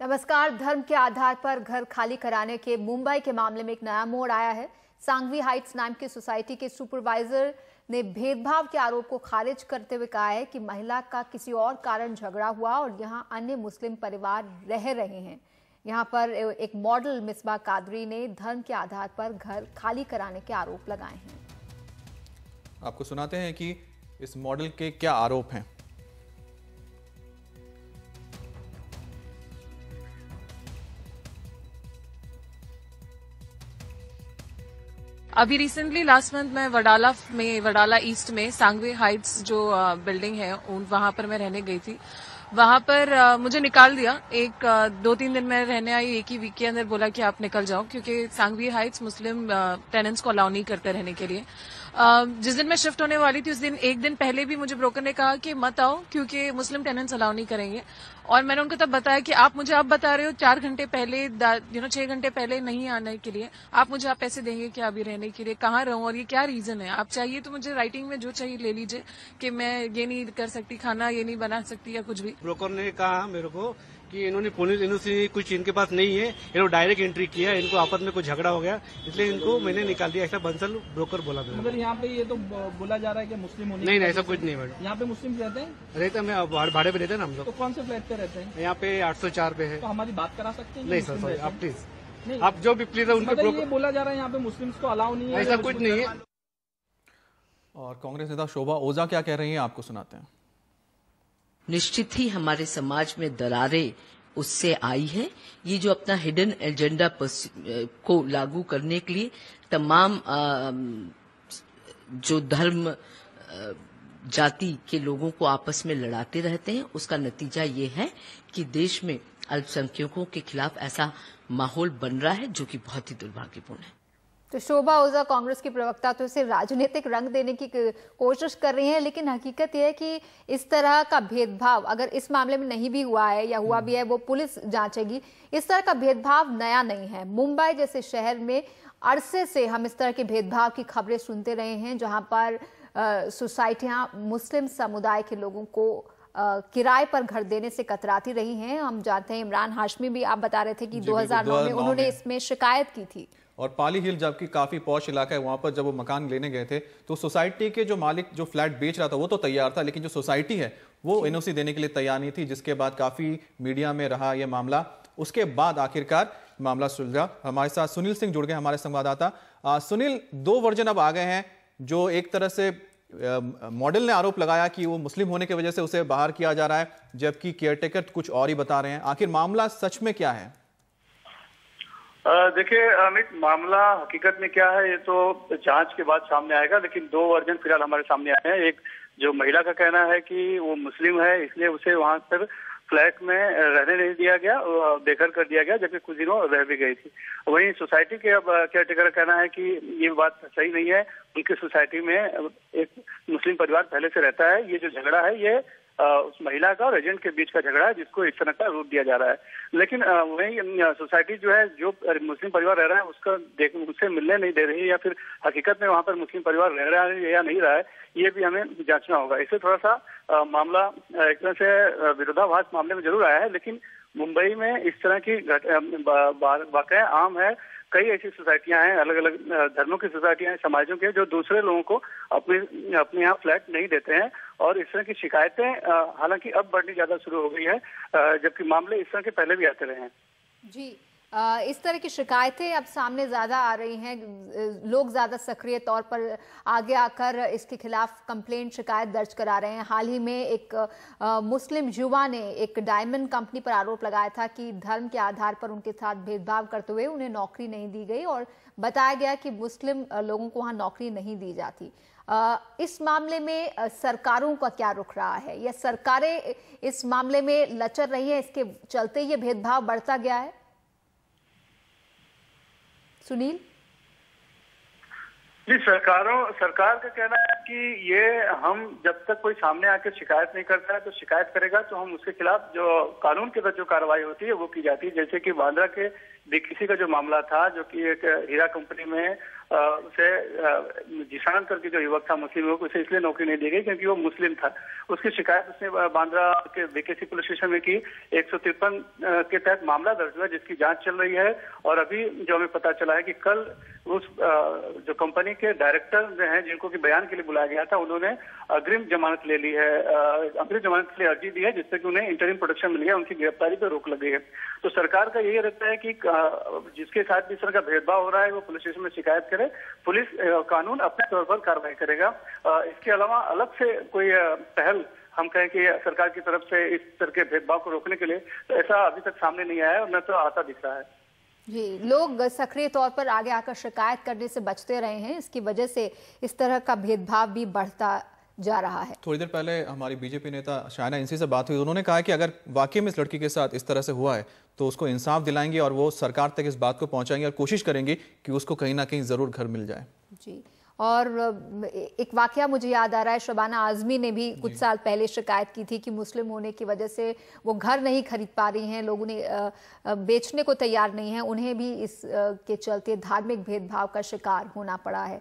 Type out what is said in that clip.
नमस्कार। धर्म के आधार पर घर खाली कराने के मुंबई के मामले में एक नया मोड़ आया है। सांघवी हाइट्स नाम की सोसाइटी के सुपरवाइजर ने भेदभाव के आरोप को खारिज करते हुए कहा है कि महिला का किसी और कारण झगड़ा हुआ और यहां अन्य मुस्लिम परिवार रह रहे हैं। यहां पर एक मॉडल मिसबा कादरी ने धर्म के आधार पर घर खाली कराने के आरोप लगाए हैं। आपको सुनाते हैं कि इस मॉडल के क्या आरोप हैं। अभी रिसेंटली लास्ट मंथ मैं वडाला ईस्ट में सांघवी हाइट्स जो बिल्डिंग है वहां पर मैं रहने गई थी। वहां पर मुझे निकाल दिया। 2-3 दिन मैं रहने आई। एक ही वीक के अंदर बोला कि आप निकल जाओ, क्योंकि सांघवी हाइट्स मुस्लिम टेनेंट्स को अलाउ नहीं करते रहने के लिए। जिस दिन मैं शिफ्ट होने वाली थी उस दिन एक दिन पहले भी मुझे ब्रोकर ने कहा कि मत आओ, क्योंकि मुस्लिम टेनेंट्स अलाउ नहीं करेंगे। और मैंने उनको तब बताया कि आप मुझे अब बता रहे हो 4 घंटे पहले 6 घंटे पहले नहीं आने के लिए, आप मुझे आप पैसे देंगे क्या अभी रहने के लिए? कहाँ रहूं और ये क्या रीजन है? आप चाहिए तो मुझे राइटिंग में जो चाहिए ले लीजिए कि मैं ये नहीं कर सकती, खाना ये नहीं बना सकती या कुछ भी। ब्रोकर ने कहा मेरे को कि इन्होंने पुलिस इनसे कुछ इनके पास नहीं है, इन्होंने डायरेक्ट एंट्री किया, इनको आपस में कुछ झगड़ा हो गया, इसलिए इनको मैंने निकाल दिया। ऐसा बंसल ब्रोकर बोला। मगर यहाँ पे ये तो बोला जा रहा है कि मुस्लिम होने नहीं, ऐसा कुछ नहीं मैडम। यहाँ पे मुस्लिम रहते हैं? रहते हैं, मैं भाड़े पे रहते हैं ना हम लोग। तो कौन से फ्लैट पे रहते हैं? यहाँ पे 804 पे है। तो हमारी बात करा सकते हैं? नहीं सर, सॉरी, आप प्लीज आप जो भी प्लीज है उनके ये बोला जा रहा है यहाँ पे मुस्लिम्स को अलाउ नहीं है, ऐसा कुछ नहीं है। और कांग्रेस नेता शोभा ओझा क्या कह रही हैं, आपको सुनाते हैं। निश्चित ही हमारे समाज में दरारें उससे आई है। ये जो अपना हिडन एजेंडा को लागू करने के लिए तमाम जो धर्म जाति के लोगों को आपस में लड़ाते रहते हैं, उसका नतीजा ये है कि देश में अल्पसंख्यकों के खिलाफ ऐसा माहौल बन रहा है, जो कि बहुत ही दुर्भाग्यपूर्ण है। तो शोभा ओझा कांग्रेस की प्रवक्ता तो इसे राजनीतिक रंग देने की कोशिश कर रही हैं, लेकिन हकीकत यह है कि इस तरह का भेदभाव अगर इस मामले में नहीं भी हुआ है या हुआ भी है वो पुलिस जांचेगी। इस तरह का भेदभाव नया नहीं है। मुंबई जैसे शहर में अरसे से हम इस तरह के भेदभाव की खबरें सुनते रहे हैं, जहां पर सोसाइटियां मुस्लिम समुदाय के लोगों को किराए पर घर देने से कतराती रही हैं। हम जानते हैं इमरान हाशमी भी आप बता रहे थे कि 2009 में उन्होंने इसमें शिकायत की थी। और पाली हिल जबकि काफी पॉश इलाका है, वहां पर जब वो मकान लेने गए थे तो सोसाइटी के जो मालिक जो फ्लैट बेच रहा था वो तो तैयार था, लेकिन जो सोसाइटी है वो एनओसी देने के लिए तैयार नहीं थी, जिसके बाद काफी मीडिया में रहा यह मामला। उसके बाद आखिरकार मामला सुलझा। हमारे साथ सुनील सिंह जुड़ गए, हमारे संवाददाता। सुनील, 2 वर्जन अब आ गए हैं। जो एक तरह से मॉडल ने आरोप लगाया कि वो मुस्लिम होने की वजह से उसे बाहर किया जा रहा है, जबकि केयरटेकर कुछ और ही बता रहे हैं। आखिर मामला सच में क्या है? देखिए अमित, मामला हकीकत में क्या है ये तो जांच के बाद सामने आएगा, लेकिन 2 वर्जन फिलहाल हमारे सामने आए हैं। एक जो महिला का कहना है कि वो मुस्लिम है, इसलिए उसे वहां पर फ्लैट में रहने नहीं दिया गया, बेघर कर दिया गया, जबकि कुछ दिनों रह भी गई थी। वहीं सोसाइटी के अब केयरटेकर का कहना है कि ये बात सही नहीं है। उनकी सोसाइटी में एक मुस्लिम परिवार पहले से रहता है। ये जो झगड़ा है ये उस महिला का और एजेंट के बीच का झगड़ा है, जिसको इस तरह का रूप दिया जा रहा है। लेकिन वही सोसाइटी जो है, जो मुस्लिम परिवार रह रहा है उसका उससे मिलने नहीं दे रही है, या फिर हकीकत में वहां पर मुस्लिम परिवार रह रहा है या नहीं रहा है, ये भी हमें जांचना होगा। इससे थोड़ा सा मामला एक तरह से विरोधाभास मामले में जरूर आया है, लेकिन मुंबई में इस तरह की वाकया आम है। कई ऐसी सोसाइटियां हैं, अलग अलग धर्मों की सोसाइटियां हैं, समाजों के, जो दूसरे लोगों को अपने यहाँ फ्लैट नहीं देते हैं। और इस तरह की शिकायतें हालांकि अब बढ़नी ज्यादा शुरू हो गई है, जबकि मामले इस तरह के पहले भी आते रहे हैं। जी, इस तरह की शिकायतें अब सामने ज्यादा आ रही हैं। लोग ज्यादा सक्रिय तौर पर आगे आकर इसके खिलाफ कंप्लेंट शिकायत दर्ज करा रहे हैं। हाल ही में एक मुस्लिम युवा ने एक डायमंड कंपनी पर आरोप लगाया था कि धर्म के आधार पर उनके साथ भेदभाव करते हुए उन्हें नौकरी नहीं दी गई, और बताया गया कि मुस्लिम लोगों को वहां नौकरी नहीं दी जाती। इस मामले में सरकारों का क्या रुख रहा है, या सरकारें इस मामले में लचर रही है, इसके चलते ये भेदभाव बढ़ता गया है? सुनील जी, सरकार का कहना है कि ये हम जब तक कोई सामने आके शिकायत नहीं करता है तो शिकायत करेगा तो हम उसके खिलाफ जो कानून के तहत जो कार्रवाई होती है वो की जाती है। जैसे कि बांद्रा के बीकेसी का जो मामला था, जो कि एक हीरा कंपनी में उसे जिशान करके जो युवक था, मुस्लिम युवक, उसे इसलिए नौकरी नहीं दी गई क्योंकि वो मुस्लिम था। उसकी शिकायत उसने बांद्रा के बीकेसी पुलिस स्टेशन में की। 153 के तहत मामला दर्ज हुआ जिसकी जांच चल रही है। और अभी जो हमें पता चला है कि कल उस जो कंपनी के डायरेक्टर जो हैं, जिनको कि बयान के लिए बुलाया गया था, उन्होंने अग्रिम जमानत ले ली है, अग्रिम जमानत के लिए अर्जी दी है, जिससे कि उन्हें इंटरिम प्रोटेक्शन मिल गया, उनकी गिरफ्तारी पर रोक लग गई है। तो सरकार का यही रहता है कि जिसके साथ भी इस तरह का भेदभाव हो रहा है वो पुलिस स्टेशन में शिकायत करे, पुलिस कानून अपने तौर पर कार्रवाई करेगा। इसके अलावा अलग से कोई पहल हम कहें कि सरकार की तरफ से इस तरह के भेदभाव को रोकने के लिए, तो ऐसा अभी तक सामने नहीं आया है और न तो आता दिख रहा है। जी, लोग सक्रिय तौर पर आगे आकर शिकायत करने से बचते रहे हैं, इसकी वजह से इस तरह का भेदभाव भी बढ़ता जा रहा है। थोड़ी देर पहले हमारी बीजेपी नेता शायना इंसी से बात हुई, उन्होंने कहा कि अगर वाकई में इस लड़की के साथ इस तरह से हुआ है तो उसको इंसाफ दिलाएंगे और वो सरकार तक इस बात को पहुंचाएंगे और कोशिश करेंगे कि उसको कहीं ना कहीं जरूर घर मिल जाए। जी, और एक वाकया मुझे याद आ रहा है, शबाना आजमी ने भी कुछ साल पहले शिकायत की थी कि मुस्लिम होने की वजह से वो घर नहीं खरीद पा रही हैं, लोग उन्हें बेचने को तैयार नहीं हैं, उन्हें भी इस के चलते धार्मिक भेदभाव का शिकार होना पड़ा है।